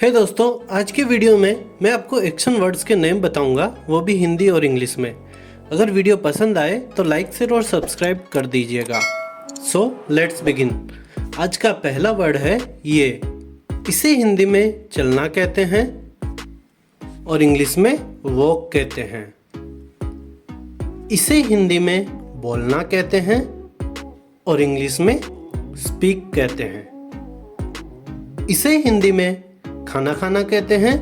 हे दोस्तों, आज के वीडियो में मैं आपको एक्शन वर्ड्स के नेम बताऊंगा, वो भी हिंदी और इंग्लिश में। अगर वीडियो पसंद आए तो लाइक शेयर और सब्सक्राइब कर दीजिएगा। So let's begin. आज का पहला वर्ड है ये। इसे हिंदी में चलना कहते हैं और इंग्लिश में वॉक कहते हैं। इसे हिंदी में बोलना कहते हैं और इंग्लिश में स्पीक कहते हैं। इसे हिंदी में खाना खाना कहते हैं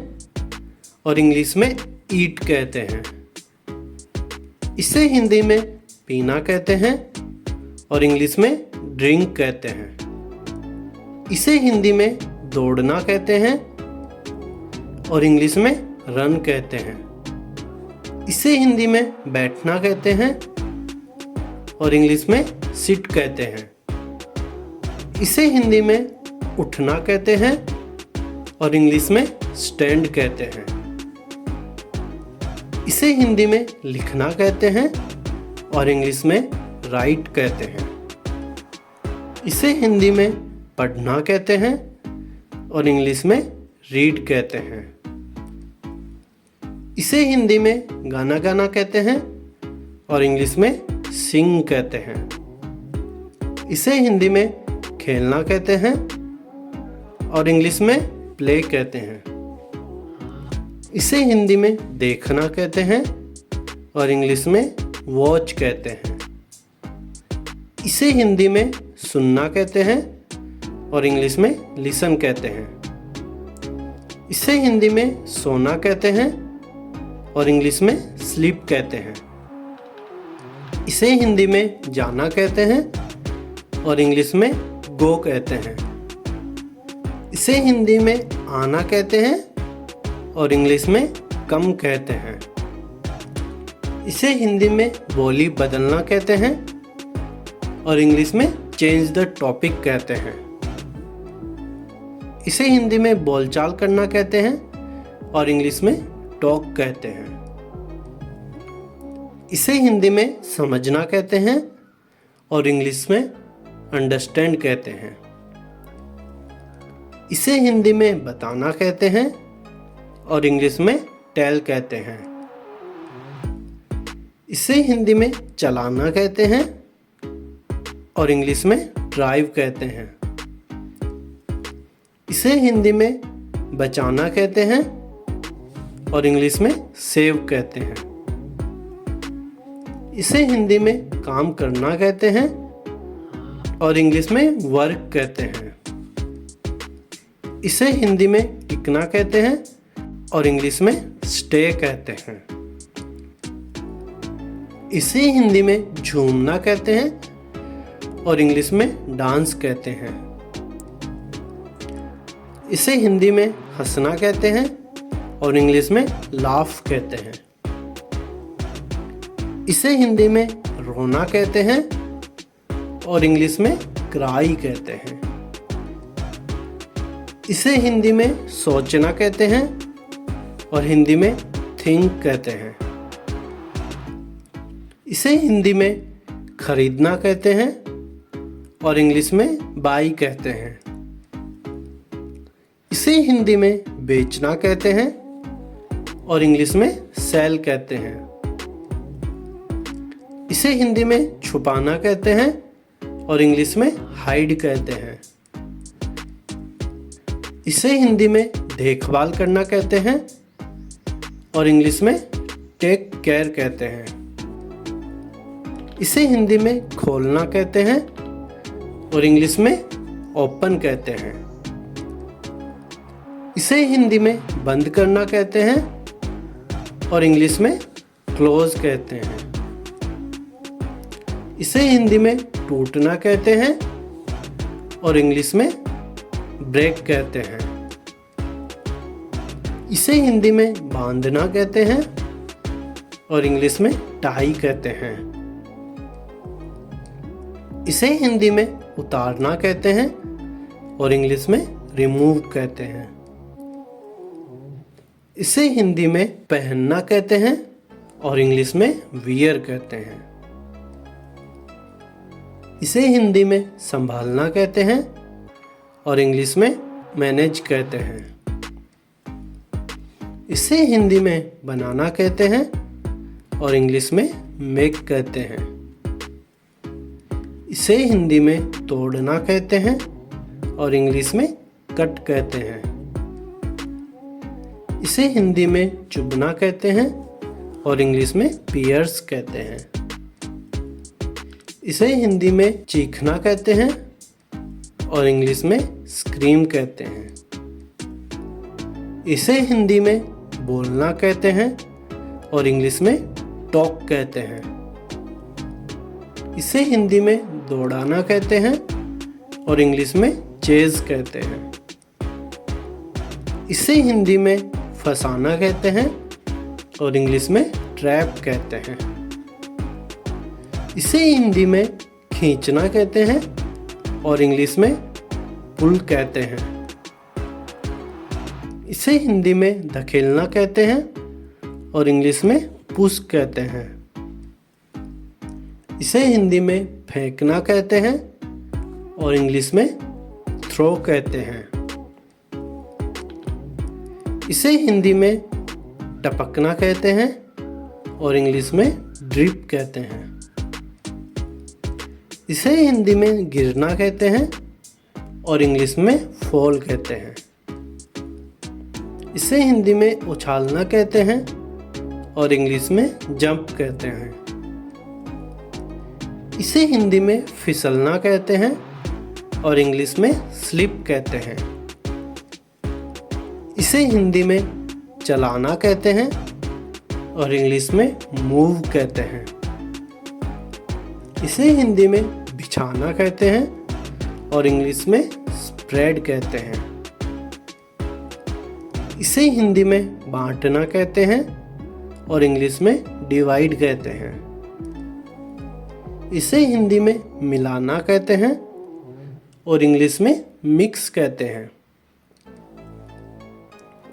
और इंग्लिश में ईट कहते हैं। इसे हिंदी में पीना कहते हैं और इंग्लिश में ड्रिंक कहते हैं। इसे हिंदी में दौड़ना कहते हैं और इंग्लिश में रन कहते हैं। इसे हिंदी में बैठना कहते हैं और इंग्लिश में सिट कहते हैं। इसे हिंदी में उठना कहते हैं और इंग्लिश में स्टैंड कहते हैं। इसे हिंदी में लिखना कहते हैं और इंग्लिश में राइट कहते हैं। इसे हिंदी में पढ़ना कहते हैं और इंग्लिश में रीड कहते हैं। इसे हिंदी में गाना गाना कहते हैं और इंग्लिश में सिंग कहते हैं। इसे हिंदी में खेलना कहते हैं और इंग्लिश में प्ले कहते हैं। इसे हिंदी में देखना कहते हैं और इंग्लिश में वॉच कहते हैं। इसे हिंदी में सुनना कहते हैं और इंग्लिश में लिसन कहते हैं। इसे हिंदी में सोना कहते हैं और इंग्लिश में स्लीप कहते हैं। इसे हिंदी में जाना कहते हैं और इंग्लिश में गो कहते हैं। इसे हिंदी में आना कहते हैं और इंग्लिश में कम कहते हैं। इसे हिंदी में बोली बदलना कहते हैं और इंग्लिश में चेंज द टॉपिक कहते हैं। इसे हिंदी में बोलचाल करना कहते हैं और इंग्लिश में टॉक कहते हैं। इसे हिंदी में समझना कहते हैं और इंग्लिश में अंडरस्टैंड कहते हैं। इसे हिंदी में बताना कहते हैं और इंग्लिश में टेल कहते हैं। इसे हिंदी में चलाना कहते हैं और इंग्लिश में ड्राइव कहते हैं। इसे हिंदी में बचाना कहते हैं और इंग्लिश में सेव कहते हैं। इसे हिंदी में काम करना कहते हैं और इंग्लिश में वर्क कहते हैं। इसे हिंदी में टिकना कहते हैं और इंग्लिश में स्टे कहते हैं। इसे हिंदी में झूमना कहते हैं और इंग्लिश में डांस कहते हैं। इसे हिंदी में हंसना कहते हैं और इंग्लिश में लाफ कहते हैं। इसे हिंदी में रोना कहते हैं और इंग्लिश में क्राई कहते हैं। इसे हिंदी में सोचना कहते हैं और हिंदी में थिंक कहते हैं। इसे हिंदी में खरीदना कहते हैं और इंग्लिश में बाई कहते हैं। इसे हिंदी में बेचना कहते हैं और इंग्लिश में सेल कहते हैं। इसे हिंदी में छुपाना कहते हैं और इंग्लिश में हाइड कहते हैं। इसे हिंदी में देखभाल करना कहते हैं और इंग्लिश में टेक केयर कहते हैं। इसे हिंदी में खोलना कहते हैं और इंग्लिश में ओपन कहते हैं। इसे हिंदी में बंद करना कहते हैं और इंग्लिश में क्लोज कहते हैं। इसे हिंदी में टूटना कहते हैं और इंग्लिश में ब्रेक कहते हैं। इसे हिंदी में बांधना कहते हैं और इंग्लिश में टाई कहते हैं। इसे हिंदी में उतारना कहते हैं और इंग्लिश में रिमूव कहते हैं। इसे हिंदी में पहनना कहते हैं और इंग्लिश में वियर कहते हैं। इसे हिंदी में संभालना कहते हैं और इंग्लिश में मैनेज कहते हैं। इसे हिंदी में बनाना कहते हैं और इंग्लिश में मेक कहते हैं। इसे हिंदी में तोड़ना कहते हैं और इंग्लिश में कट कहते हैं। इसे हिंदी में चुभना कहते हैं और इंग्लिश में पियर्स कहते हैं। इसे हिंदी में चीखना कहते हैं और इंग्लिश में स्क्रीम कहते हैं। इसे हिंदी में बोलना कहते हैं और इंग्लिश में टॉक कहते हैं। इसे हिंदी में दौड़ाना कहते हैं और इंग्लिश में चेज कहते हैं। इसे हिंदी में फंसाना कहते हैं और इंग्लिश में ट्रैप कहते हैं। इसे हिंदी में खींचना कहते हैं और इंग्लिश में पुल कहते हैं। इसे हिंदी में धकेलना कहते हैं और इंग्लिश में पुश कहते हैं। इसे हिंदी में फेंकना कहते हैं और इंग्लिश में थ्रो कहते हैं। इसे हिंदी में टपकना कहते हैं और इंग्लिश में ड्रिप कहते हैं। इसे हिंदी में गिरना कहते हैं और इंग्लिश में फॉल कहते हैं। इसे हिंदी में उछालना कहते हैं और इंग्लिश में जंप कहते हैं। इसे हिंदी में फिसलना कहते हैं और इंग्लिश में स्लिप कहते हैं। इसे हिंदी में चलाना कहते हैं और इंग्लिश में मूव कहते हैं। इसे हिंदी में बिछाना कहते हैं और इंग्लिश में स्प्रेड कहते हैं। इसे हिंदी में बांटना कहते हैं और इंग्लिश में डिवाइड कहते हैं। इसे हिंदी में मिलाना कहते हैं और इंग्लिश में मिक्स कहते हैं।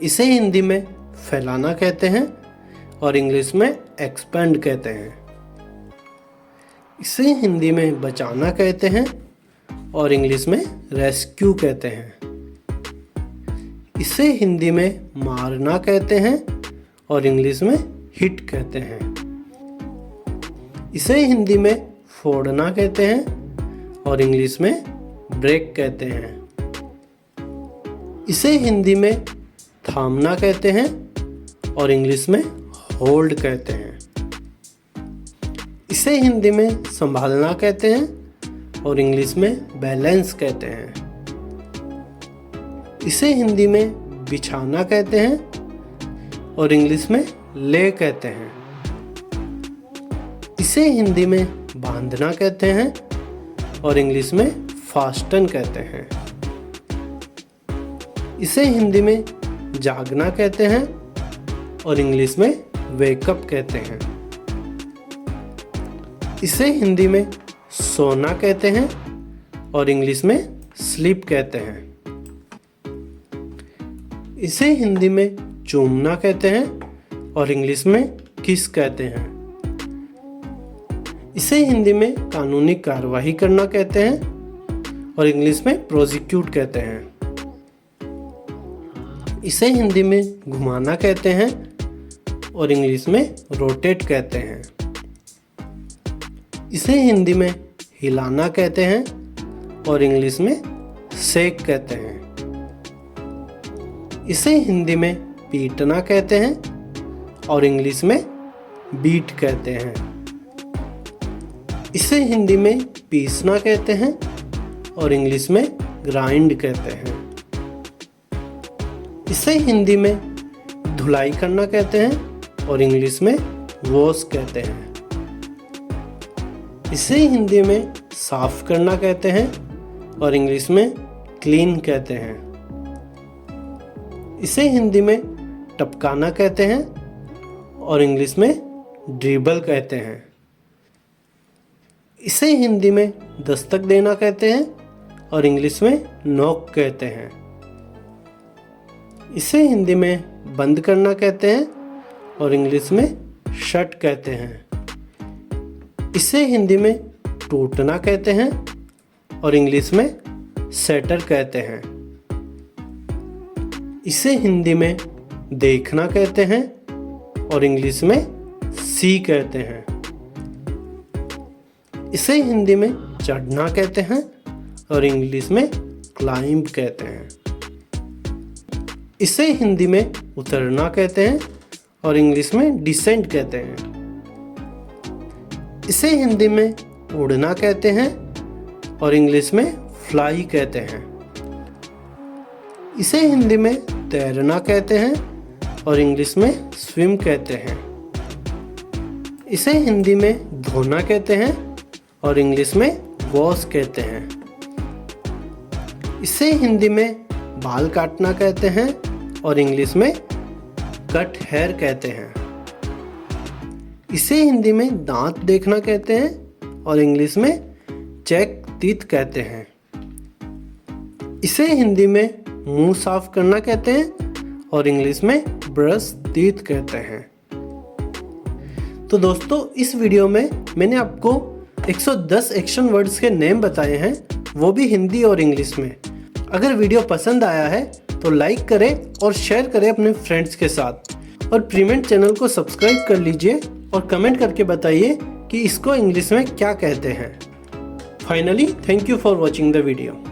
इसे हिंदी में फैलाना कहते हैं और इंग्लिश में एक्सपेंड कहते हैं। इसे हिंदी में बचाना कहते हैं और इंग्लिश में रेस्क्यू कहते हैं। इसे हिंदी में मारना कहते हैं और इंग्लिश में हिट कहते हैं। इसे हिंदी में फोड़ना कहते हैं और इंग्लिश में ब्रेक कहते हैं। इसे हिंदी में थामना कहते हैं और इंग्लिश में होल्ड कहते हैं। इसे हिंदी में संभालना कहते हैं और इंग्लिश में बैलेंस कहते हैं। इसे हिंदी में बिछाना कहते हैं और इंग्लिश में ले कहते हैं। इसे हिंदी में बांधना कहते हैं और इंग्लिश में फास्टन कहते हैं। इसे हिंदी में जागना कहते हैं और इंग्लिश में वेकअप कहते हैं। इसे हिंदी में सोना कहते हैं और इंग्लिश में स्लीप कहते हैं। इसे हिंदी में चूमना कहते हैं और इंग्लिश में किस कहते हैं। इसे हिंदी में कानूनी कार्यवाही करना कहते हैं और इंग्लिश में प्रोसिक्यूट कहते हैं। इसे हिंदी में घुमाना कहते हैं और इंग्लिश में रोटेट कहते हैं। इसे हिंदी में हिलाना कहते हैं और इंग्लिश में शेक कहते हैं। इसे हिंदी में पीटना कहते हैं और इंग्लिश में बीट कहते हैं। इसे हिंदी में पीसना कहते हैं और इंग्लिश में ग्राइंड कहते हैं। इसे हिंदी में धुलाई करना कहते हैं और इंग्लिश में वॉश कहते हैं। इसे हिंदी में साफ करना कहते हैं और इंग्लिश में क्लीन कहते हैं। इसे हिंदी में टपकाना कहते हैं और इंग्लिश में ड्रिबल कहते हैं। इसे हिंदी में दस्तक देना कहते हैं और इंग्लिश में नॉक कहते हैं। इसे हिंदी में बंद करना कहते हैं और इंग्लिश में शट कहते हैं। इसे हिंदी में टूटना कहते हैं और इंग्लिश में सेटर कहते हैं। इसे हिंदी में देखना कहते हैं और इंग्लिश में सी कहते हैं। इसे हिंदी में चढ़ना कहते हैं और इंग्लिश में क्लाइंब कहते हैं। इसे हिंदी में उतरना कहते हैं और इंग्लिश में डिसेंड कहते हैं। इसे हिंदी में उड़ना कहते हैं और इंग्लिश में फ्लाई कहते हैं। इसे हिंदी में तैरना कहते हैं और इंग्लिश में स्विम कहते हैं। इसे हिंदी में धोना कहते हैं और इंग्लिश में वॉश कहते हैं। इसे हिंदी में बाल काटना कहते हैं और इंग्लिश में कट हेयर कहते हैं। इसे हिंदी में दांत देखना कहते हैं और इंग्लिश में चेक टीथ कहते हैं। इसे हिंदी में मुंह साफ करना कहते हैं और इंग्लिश में ब्रश टीथ कहते हैं। तो दोस्तों, इस वीडियो में मैंने आपको 110 एक्शन वर्ड्स के नेम बताए हैं, वो भी हिंदी और इंग्लिश में। अगर वीडियो पसंद आया है तो लाइक करें और शेयर करें अपने फ्रेंड्स के साथ, और प्रीमेंट चैनल को सब्सक्राइब कर लीजिए और कमेंट करके बताइए कि इसको इंग्लिश में क्या कहते हैं। Finally, thank you for watching the video.